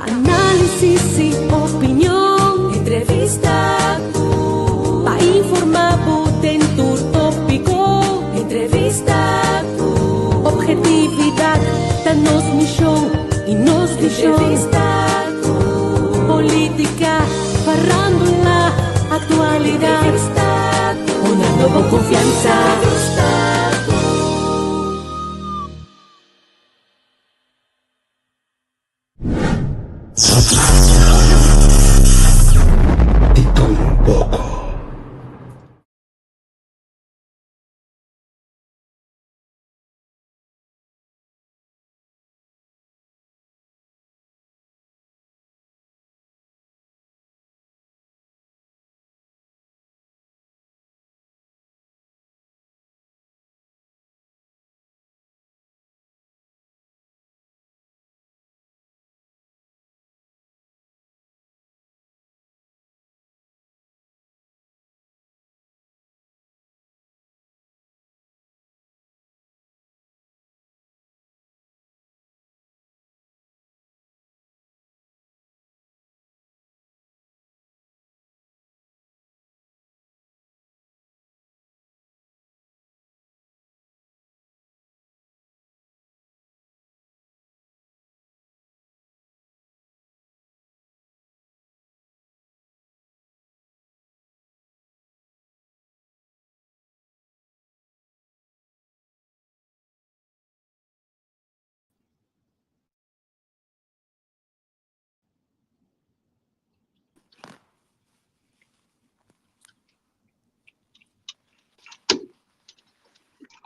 Análisis y opinión, entrevista para informar dentro tópico, entrevista objetividad, danos mi show y nos di show, política, farándula, actualidad, una nueva confianza.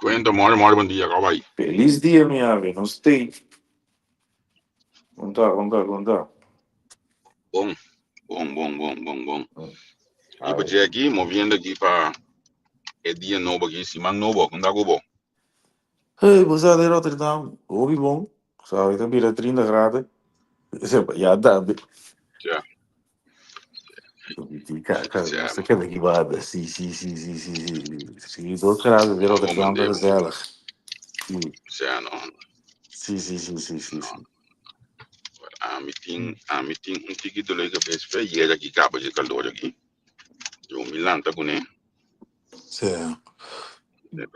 Cuenta, more, bom dia, como vai? Feliz dia, minha ave, não sei. Conta. Bom. E para dizer aqui, movendo aqui para é dia novo aqui, semana novo, quando dá bom. Hey, você é de Rotterdam, ouvi bom. Sabe, tá vira 30 graus. Já dá. Já. Cara, você quer daqui bada? Sim. 2 graus de Rotterdam, dat is gezellig. Já, não. Sim. Me tem ticket do leite para esse e é aqui capa de calor aqui. Eu Milan tá com né. Sim.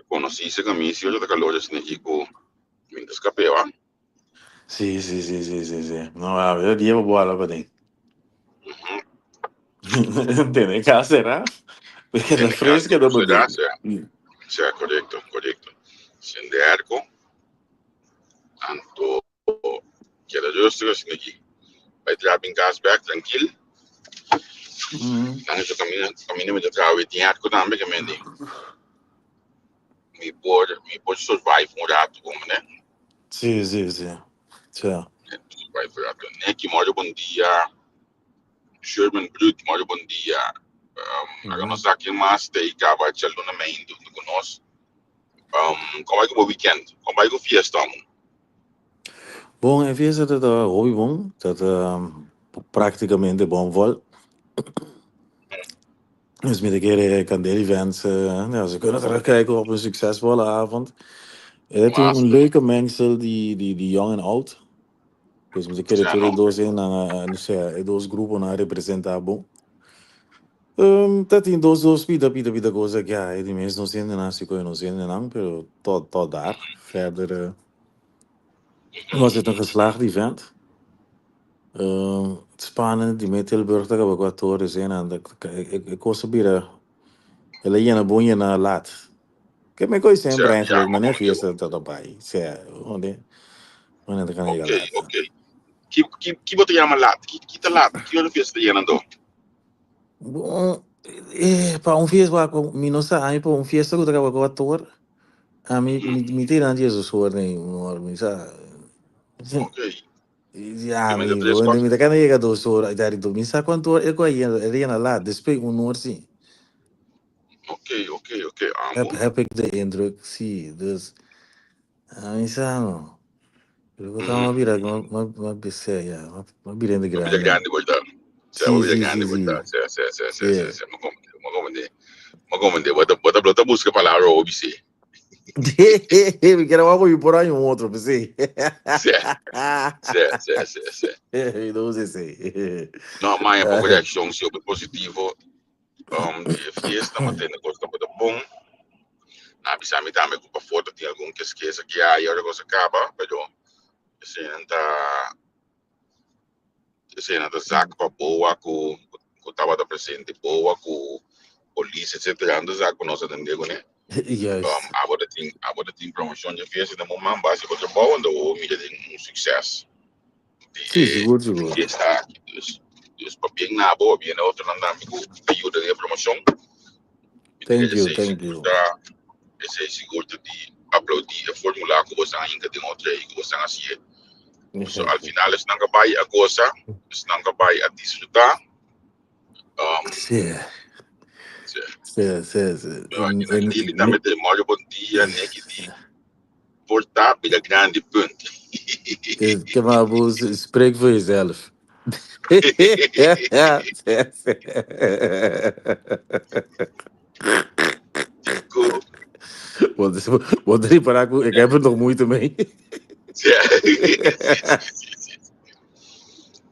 Conheci esse caminho, se eu já calor assim aqui com muitas capela. Sim. Não, eu dia vou boa lá para dentro. Tem que será? Porque na fresca da bandeira. Sim, correto. Senderco. Anto que era justo assim aqui. Vai tirar bem gasback tranquilo. Nang so caminho de trabalho tinha que também que mendi. Me pode survive um rato como né? Sim. Survive um rato. Né que mora bom dia. Sherman Brut mora bom dia. Agora nós aqui mais tem que acabar de aluno meio do conosco. Como é que o weekend? Como é que o fiesta? Bom, a fiesta dat hobby bom, dat praticamente bom vol. Dus met een keer kan deel events, ze kunnen terugkijken op een succesvolle avond. Het is een leuke mengsel die jong en oud. Dus met een keer twee dozen en dos groepen naar representeren bom. Dat in dos pida coisa que die mensen não zijn na se não zijn não, pero tot daar verder was het een geslaagd event. Spannend, die met Tilburg, dat heb ik wat horen zijn. En ik was proberen. Ela ia na boa na lat. Que me coisa sempre eigenlijk, maar nem fiesta dat erbij. Onde dat kan ik laat. Ok. Que botou a lat? Que tá lat? Que hora fiesta ia andou? Bom, para fiesta com minosa, aí para fiesta que eu tava com a tor. A me ter antes Jesus for nem me sa. Ok. Ja, me da kan ik do so daar do me sa quanto eu ia na lat, depois noor sim. Ok. Heb ik de indruk, zie. Dus, no. Eu tava uma virada, uma BC, uma virada grande. Uma grande coisa. Sim. Uma comande. Bota busca palavra OBC. Me quero algo e por aí um outro, pensei. Não sei. Não, mas é pouco de ação sobre positivo. De fiesta, mas tem negócio muito bom. Na bisa me dá me culpa foto tem algum que esqueça que aí a coisa acaba, pero esse não tá saco para boa com tava da presente boa com polícia etc. Anda saco nós atendemos né. Yes. Agora tem promoção de fiesta no momento básico de bom onde o mídia tem sucesso. Sim, seguro. Fiesta aqui dos papinhos na boa, bem outro não dá me ajuda de promoção. Thank you. Esse seguro de aplaudir a formular que você ainda tem outra aí que você assim. So, al final es não vai a gozar, es não vai a desfrutar. Sim. Ele também tem muito bom dia, né? Que de portar pela grande ponte. Que maar spreek voor jezelf. Want er para ik heb er nog moeite mee.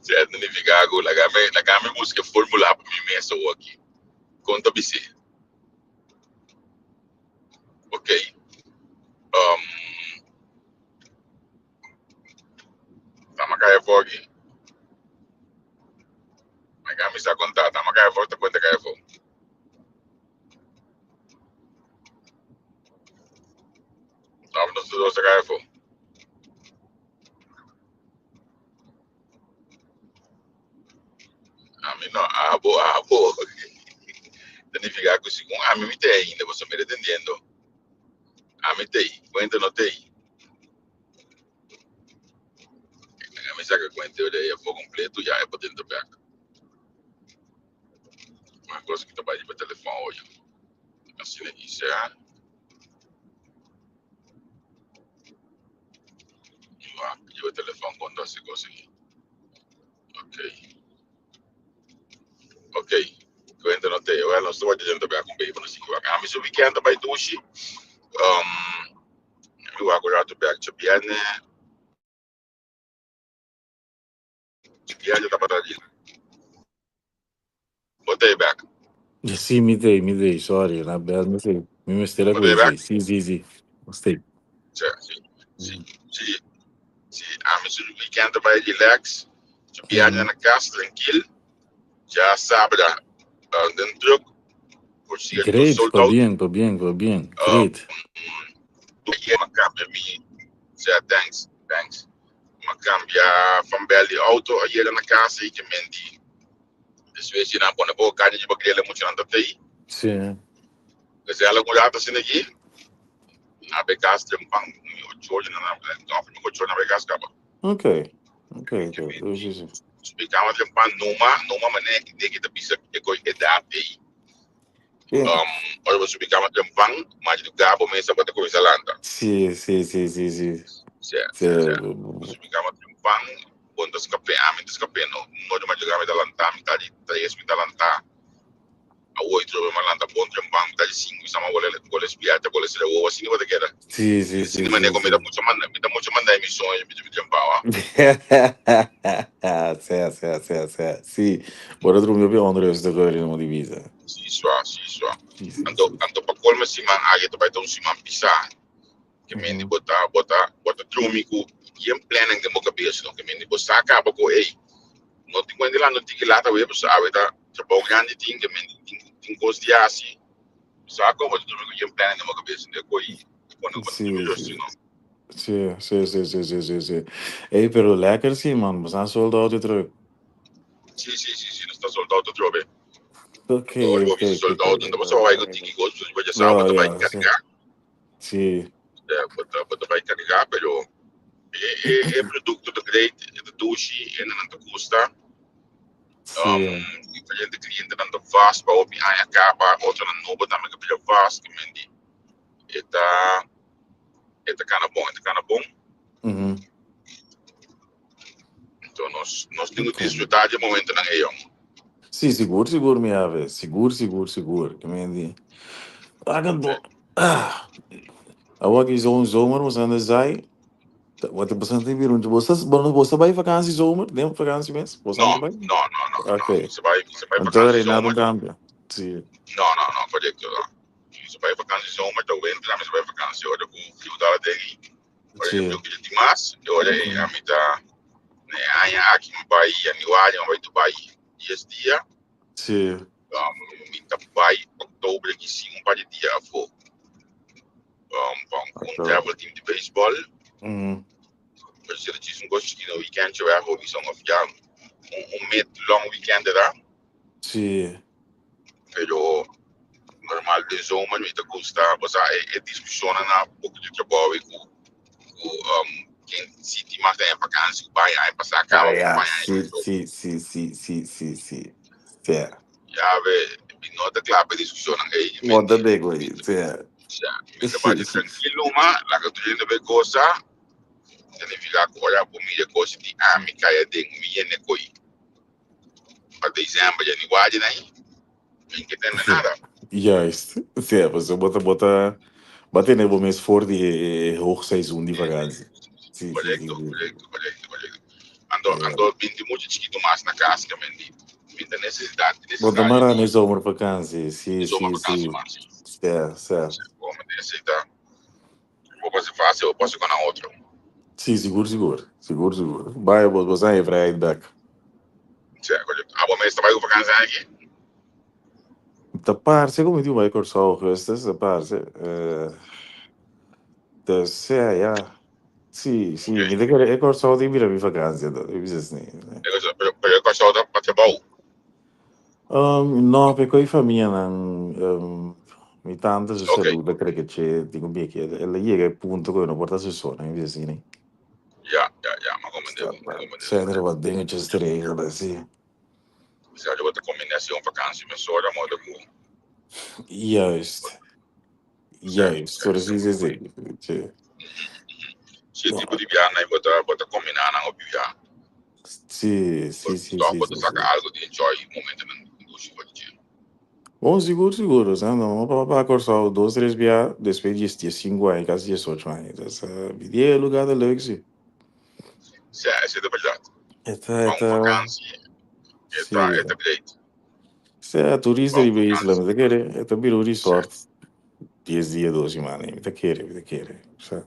Certo, não fica agora, la game busca formular para mim mesmo aqui. Conta bem. Ok. Tama kaya fogi. May game sa conta, tama kaya fogi, cuenta kaya fogi. Tama no sudo sa kaya fogi. No, abo. Significa que si a mí me te ainda, você me entendiendo. A mí te, cuenta no te. A mí saca cuenta de ya fue completo, ya es potente back. Uma coisa que trabalha para telefone hoje. Assim, isso é. E o telefone quando você conseguir. Ok. Cuenta no te. Eu não estou dizendo back com bem, mas a mí se weekend vai dushi. Eu agora tô back to Biane. Biane tá para ali. Botei back. Sim, me dei, sorry, na bad, me sei. Me mistura com isso. Sim. Gostei. Sim. A mim se weekend vai relax. Biane na casa tranquilo. Já sabe dentro por si Great, sold out. Por bien. Great. Ma cambia mi, thanks. Ma cambia van belly auto hier na casa e que mendi. Dus weet je dan pone bo kan je bakele moet je dan dat aí. Sim. Dus ela com jata sin aqui. Na becas tem pang o George na offer me George na becas caba. Ok. Explicava tem pan numa maneira que da pisa que coi edade. Ora você explicava tem pan, mas do gabo mesa para coisa landa. Sim. Explicava tem pan, quando escape no de madrugada da lanta, metade 3 minutos lanta. A 8 de lanta bom tem pan, metade 5 sama gole espiata, gole se o assim vai ter. Sim. Sim, maneira como me dá muito manda emissão de tempo. Certo. Sim. Bora dormir bem onde eu estou agora numa divisa. Sim. Ando para colma se man aí tu vai ter man pisar. Que me bota trômico e em pleno que mo cabeça, não que me botar acaba com ei. Não tem quando lá não tem que lá tá web sabe tá. Tipo grande tem que me tem gosto de assim. Saco mas trômico e em pleno que mo cabeça, né coi. Sim. Hey, pero lekker sim, man. We zijn sold out terug. Sim, não está soldado outro jogo. Ok. Soldado, então você vai ter que gostar, você vai saber que vai carregar. Sim. Você vai carregar, pero é produto de grade, de douche, e não custa. Diferente cliente não faz para opinar a capa, outro não também que pelo faz, que mendi. Eta cana bom. Então nós temos que desfrutar de momento na região. Sim, seguro, minha vez. Seguro. Que mendi. Aqui zo'n zomer, we zijn de zij. Wat de percent weer rond. Was bij vakantie zomer? Neem vakantie mes? Was No, aan erbij? no, no, no, no. Oké. Você vai Então vakantie er na um zomer. cambio. Sim. No, correcto. Você vai vakantie zomer, então entra, mas vai vakantie. Olha, com o fio da dele. Olha, eu Sim. que de mais. Olha, a mim tá. Né, aqui em Bahia, em Bahia, vai do Bahia. Esse dia, Sim. me tá Bahia, outubro, que sim, um par de dias, vou. Com travel team de beisebol. Dus het is een goedje, weekend, je werkt ook zo'n of ja, een long weekend daar. Sim. Pero normal de zomer met de costa, was a discussão na pouco de trabalho com quem se mais tem vakantie bij hij pas acaba com Ja, bij sim, hij. sim, sim, sim, sim, sim, sim. Certo. Ja, we nota clave discussão aí, Monta bem com isso, certo. já, me trabalho tranquilo, mas lá que eu tô indo ver coisa, significa que olha por mim de coisa de amiga e de minha necoi. Para dezembro, já nem guarde nem, nem que tem nada. Juist. Certo, você bota bater no mês for de hoogseizoen die vakantie. Sim, sim, sim, Correcto. Ando bem muito chiquito mais na casa, que me tem necessidade Bota mara na de zomervakantie. Sim, zomer sim, vakantie sim. mais. Certo, certo. Como necessita, vou fazer fácil, eu posso ir na outra. Sim, seguro. Vai, você aí, vrijheid back. Correcto. Ah, bom, mas trabalho com vakantie aqui? Da parte, como digo, vai cursar o resto dessa parte. Ja. Sim, Ok. me é cursar de vir a minha vakantie. Eu disse assim. Pero eu gosto de futebol. Não, porque a família não. Mi tante se Ok. saluta, credo che c'è, dico bene che lei è il punto che non porta se sono, mi dice sì. Ja, maar kom Zijn er wat dingetjes te regelen, zie. Zou je wat de combinatie van vakantie met zorg, maar dat moet. Juist. Zo precies is het. Se tipo de viagem, bota combinar na opinião. Sim. Só bota sacar algo de enjoy momento no chuva de dia. Bom, seguro, né? Não, para cursar 2, 3 dias, depois de 5 anos, quase 18 anos. Essa é lugar de leuk, sim. Essa é a verdade. Eta, Uma vakantie, sim. é direito. Se é turista de país, lá, mas é também um resort. 10 dias, 12 semanas, me querer. Ja.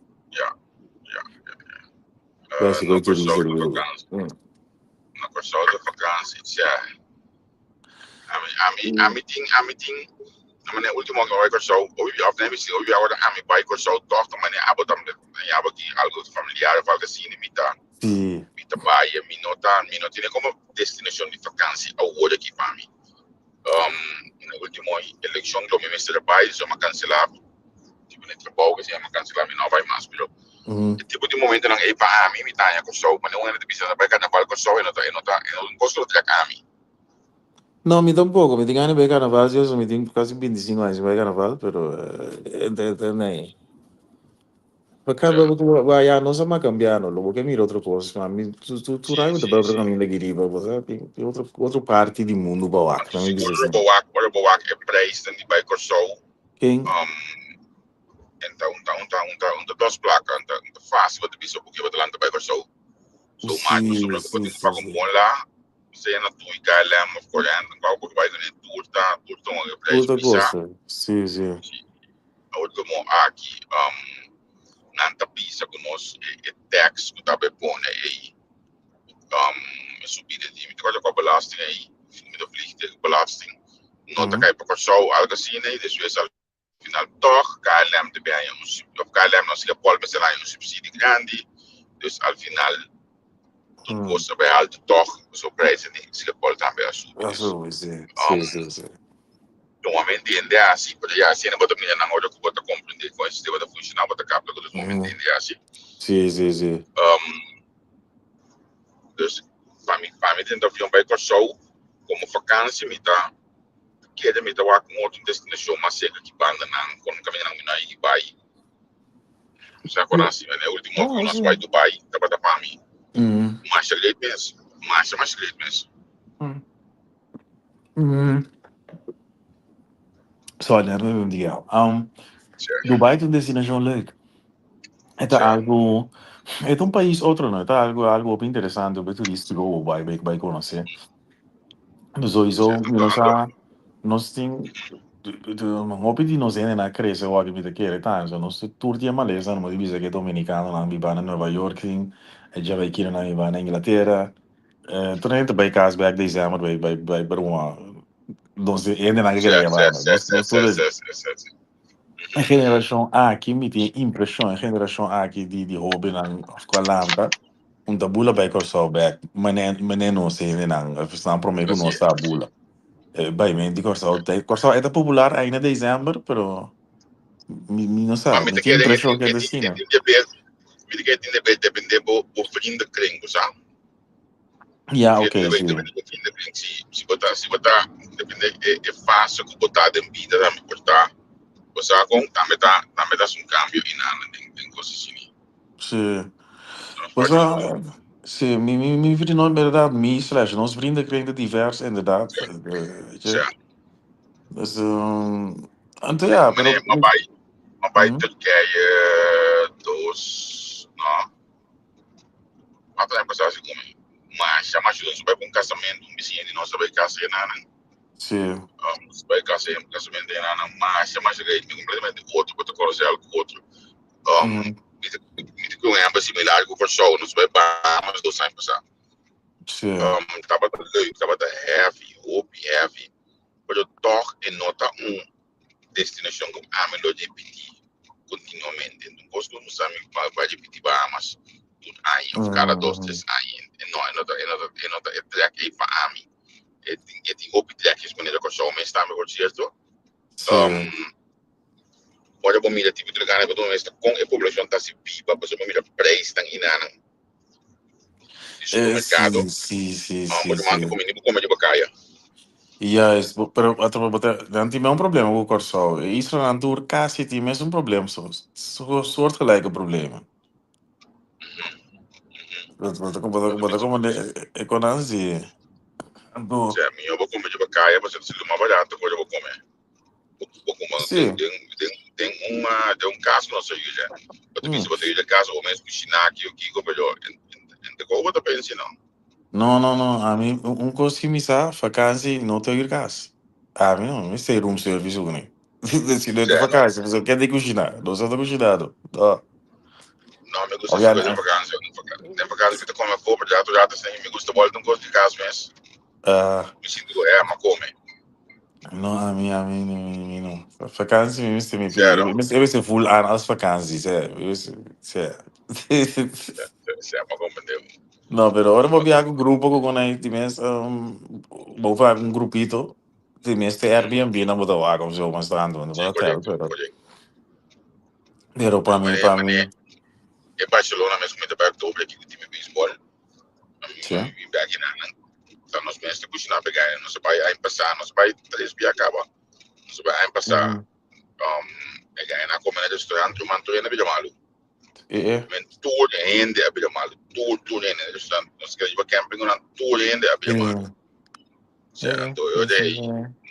Vai ser No coisa corso turista de de vakantie. No corso de vakantie, ja. A mim tem, na última que eu corso, eu nem sei, eu agora a mim vai corso torto, mas abo também, abo que algo familiar, algo assim, Sim. Mita Bahia, mi não tem como destinação de vakantie, ou olha aqui para mim. Na última eleição que eu me meti Bahia, eu me cancelar, tipo, no trabalho, que se me cancelar, me não vai mais, pero tipo de momento não é para mim, me tá, eu corso, mas não é de precisa para carnaval corso, eu não gosto de a mim. No, mi tampoco, mi tengo que carnaval, yo me tengo casi 25 años para carnaval, pero nem. Porque vai não se vai cambiar, não, logo que mira outra coisa, mas tu rai da própria caminho da guiriba, você tem outra parte do mundo bawak, não me diz assim. Ora bawak é preço de vai corso. Quem? Então, duas placas, então fácil para dizer porque vai lá vai corso. So mais sobre o que pode para compor lá, se na tua KLM of correndo, qual vai ter turta um preço Outra bizarro. coisa, sim. Outro como aqui, nanta pisa conosco é tax que tá bem aí, subida de coisa com a belasting aí, met de vliegtuigbelasting, nota cai para corso algo assim, né? Dus al final toch KLM te bem of KLM não se pode pensar em subsídio grande, dus al final custa bem alto toch, so preço de se pode também subir. Sim. Normalmente entende assim, porque já assim não bota minha não olha que bota compreender com esse tipo de funcionar, bota capa que dos momentos entende assim. Sim. Dus para mim tenta vir para corso como vakantie me tá queda me tá com outra destinação mais seca que banda não quando caminhar não aí vai. Se agora assim, né? Último que nós vai Dubai, tá para mim. Mais great mesmo. Mais great mesmo. Só olhar mesmo diga. Dubai tem destinação leuk. Ito Certo, algo, itong país outro não, ito algo bem interessante, bem turístico, vai conhecer. Sowieso, certo. you sa nós tem hopi di nós ainda na cresce o que me quer, tá? So nós tour dia malesa, não diz que dominicano na biba na Nova York, sim, e já vai aqui na biba na Inglaterra. Toen het bij Kaasberg december bij Bruma. Nós ainda na Certo, igreja, certo, nós certo, nós certo, todos certo, certo, certo. a geração A aqui me tem impressão, a geração A aqui de hobby na escola um tabula bij Korsauberg, mané não sei nem não, verstaan para mim que não Assim, está bula. Bij mim de Korsau é popular ainda dezembro, pero me não mas sabe, me me te tem quer impressão que é destino. depender por vrienden kring, sabe? Yeah, Que ok, depende sim. por vrienden kring. Se botar, depende, é fácil que botar de vida, também botar, você também dá um cambio e nada, tem coisas assim. Sim. Não Was pode não. sim, me vriendin inderdaad me slash ons vrienden kregen divers inderdaad. Weet je. Certo. Dus en toen ja, maar op Mas vai mhm, Turquia dos, não, até passar assim como, mas chama ajuda sobre um casamento, um vizinho de nós vai casar na sim. vai casar um casamento na mas chama ajuda completamente outro protocolo social com outro. Mhm, Niet que é similar com o show, não se vai para mas dois anos passar. sim. Tava leuk, tava heavy, hope heavy, mas eu toch em nota destinação como a melhor de pedir continuamente. Então, gosto de usar vai de pedir Bahamas, tudo aí, of cada dois, Mhm, três aí. Não, é nota, é track aí para a mim. É tem hope track, é maneira que o show me está me certo. sim. Pode bom mira tipo de lugar que tu com a população está se pipa, mas bom mira preço tão inana de supermercado. Sim, sim, sim, sim, Mas mando sim. como nem como de bacaia. Juist, pero dan die een probleem ook kort zo. Israël aan toer casi die mes een probleem zo. Soortgelijke problemen. Wat komen de economie. Doe. Cioè, mi vou comer de bacaia, mas se não barato, eu vou comer. Vou comer Sim. tem caso não sei já. Eu te Hum. disse você já caso o mesmo chinar aqui o que como melhor. Inte como tá pensando não. Não. A mim, coisa que me sa, vakantie, não tenho ir casa. A mim não, me sei room service ook niet. Dus je doet de Cioè, no, vakantie, dus ik ken die cucina. Dus dat cucinado. no me gusta Of essa ja, coisa de vacanza. De vacanza que come comer já tá sem me gusta volta um gosto de casa mesmo. Me sinto mas come. no, a mim não. Vakantie, me wist me pidi. Sério, Eu wist full aan als vakantie, sé. Eu wist, sé. se ama come deu. No, pero ahora voy a un grupo con ahí, tienes, voy a un grupito, tienes este Airbnb, no puedo hago, zo, maar staan doen, Sim, wat hotel, pero, correto. para Mas mí, é, para mas mí, é Barcelona mesmo, muito perto do aqui do time beisebol. sí. Mi bagi na então nós mesmo cozinhar pegar, não se vai a passar, não se vai três dias acaba. Não se vai a passar. Mm, Pegar na comer no restaurante, o manto ainda bem malo. eh, Men tour ainda é bem malo. Tour ainda no restaurante, nós queremos ir camping, não tour ainda é bem malo. Certo, eu yes, dei,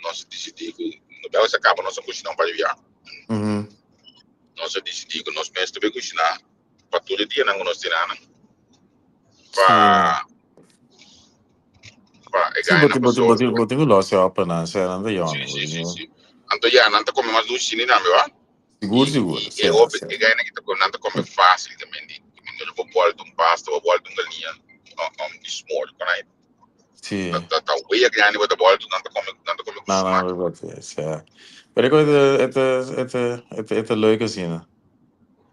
nós decidi que no Belo se acaba nossa cozinha para viajar. Nós decidi que nós mesmo devemos cozinhar para todo dia, não nós tiramos sí, para sí, ganhar na pessoa. botigo lo se open, se anda yo, Sim. Então, já, não está comendo mais do chinês, não, meu? seguro, E sí, é óbvio sí. que ganha que não está comendo fácil também. Eu vou botar pasta, vou botar galinha, de small, quando aí, Sí, tá o way ganha, vou botar, não está comendo smart. no, dat is, ja. Maar ik weet het leuke zien.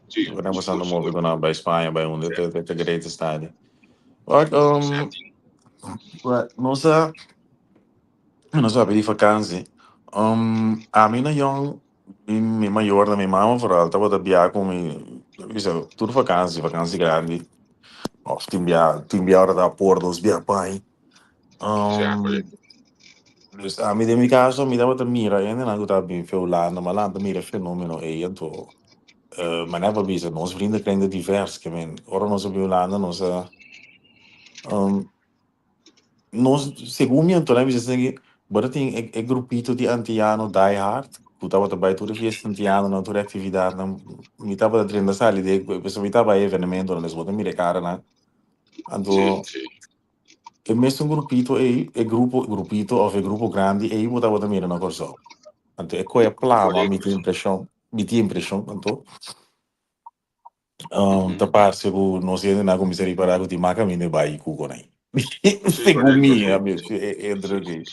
Sim, We hebben aan de seguro. mogelijk bij Spanje, bij ons, Certo, het great stadium. Wat, certinho. nossa, nossa bij die vakantie. A mim na jong, mijn major na mijn mama vooral, dat wat bij com isso, tudo vakantie grande. Of tien jaar da portos bij pai. Certo, Dus a mim de mi caso, mi dava mira, ainda não tá bem feulado, mas lá mira fenomeno e então. Maar never be onze vrienden krijgen divers. Ik meen, ora onze biolanda, según mi Antonio, dice que, pero tem grupito de antiano die hard. Puta wat bij toda fiesta antiano, na toda atividade, na mi tava treinando sali de, pessoa mi tava evento, na mesmo mi de cara na. Ando, Sim. e mesmo grupito e grupito of e grupo grande e bota bota mira na corso. Anto e coi plano, mi ti impressão, anto. Da parte que não sei na como seria para que maca mi ne vai cu con aí. Sim, Segundo correto, mim, sim. é droguei.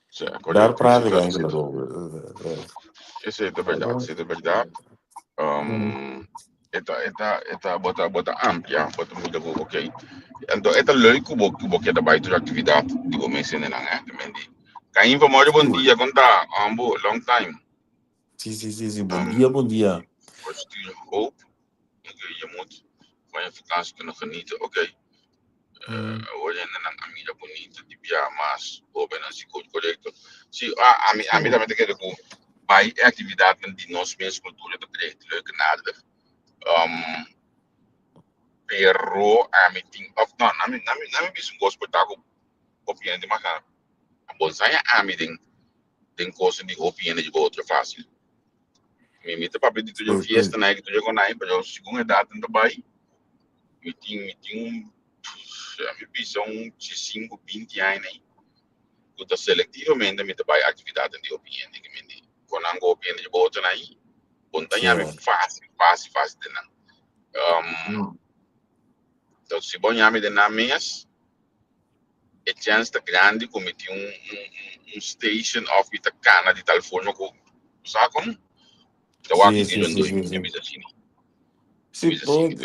Sim, Dar correto. prática ainda logo. Isso é verdade. Bota amplia, bota muito bom, ok. Então, esta lei que você da baita atividade que você menciona na também. Caim, vamos bom dia, conta, long time. Sim. Bom dia. Still hope, je moet van je vakantie kunnen genieten, oké. Hoje ainda não a mídia bonita, de via mas, ou bem assim, correto. Se a mim também tem que ver com vai atividade de nós mesmos cultura do direito, leuk nada. Pero a mim tem, não, na mim bicho gosto de estar com opinião de marcar. A bom saia a mim tem coisa de opinião de outra fácil. Me tá para pedir tu fiesta na que tu já conhece, para o segundo data também. Me tem a minha visão de 5, 20 anos aí. Kuta selectivamente me trabalha atividade de opinião que me quando ango opinião de outra aí. Pontanha me fácil de não. Então se bom me de na mês é chance grande como tem station of ita cana de telefone com sabe como? Então aqui que eu dou Sim. me assim. Sim, pode.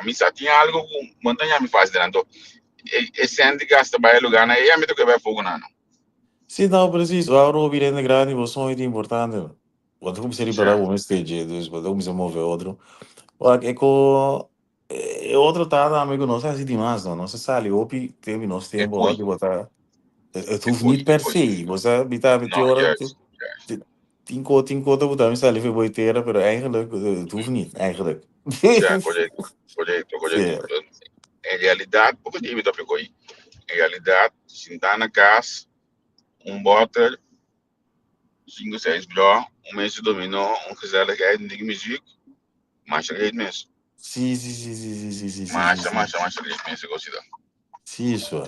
Misa tinha algo com montanha me faz de não. E sente gasta vai lugar na e me toca vai fogo não. Sim, não, preciso. A hora virando grande, você é muito importante. Quando comecei a parar o stage, quando comecei a mover outro. Olha, é com... É outro tá, amigo nosso, assim demais, não? Nossa sala, opi, teve nosso tempo, lá, que botar... Het hoeft niet per se. Você habita met die oren. Tien koten moet dan staan even boiteren, maar eigenlijk het hoeft niet, eigenlijk. Ja, correto. Em realidade, porque time tá pegou aí. Em realidade, se tá na casa, bota 5, 6 blá, mês de dominó, gezelligheid en die muziek, mas é mesmo. Sim. Mas é mesmo, gosto da. Sim, isso.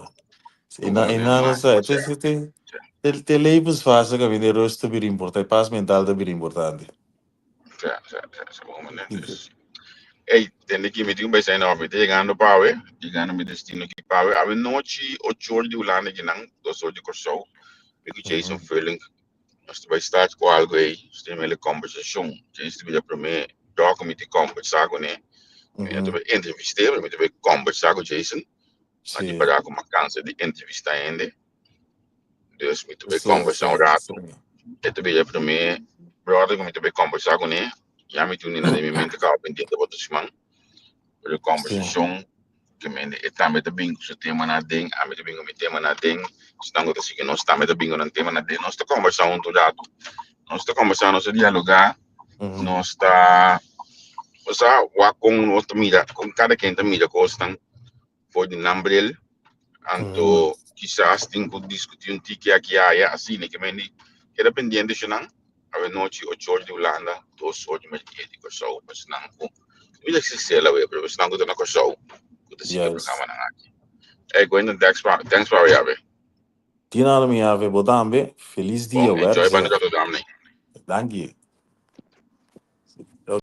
E não sei, tem labels fácil que vender rosto também importante, paz mental também importante. Já, Ei, tem que me dizer bem aí não, me chegando para ver, chegando me destino aqui para ver, a noite 8 horas de ulana que não, 2 horas de corso, porque Jason feeling, nós vai estar com algo aí, tem uma conversação, Jason vai para mim, documento de conversar com ele, eu vou entrevistar, eu vou conversar com Jason, a gente vai com uma cansa de entrevistar ainda, Deus me vai conversar um rato, eu vou para mim, brother, eu vou conversar com ele, já me tunei na minha mente que eu aprendi de outros mãos, para conversação, que me está me bingo se tema na ding, a me bingo me tema na ding, estamos assim que nós estamos bingo na tema na ding, nós estamos conversando tudo rato, nós estamos conversando, nós dialogar, nós está com outra mídia, com cada quem tem mídia gostam, foi de nambrel, então quizás tem que discutir tique aqui assim, né, que me que dependendo de não, a noite 8 horas de Holanda, 2 horas de médico, só, mas não, mídia que se sela, mas não que na coisa, que se que programa na aqui. É, Gwen, thanks for having. Tina, minha ave, botambe, feliz dia, Bom, enjoy, banda, Dank je.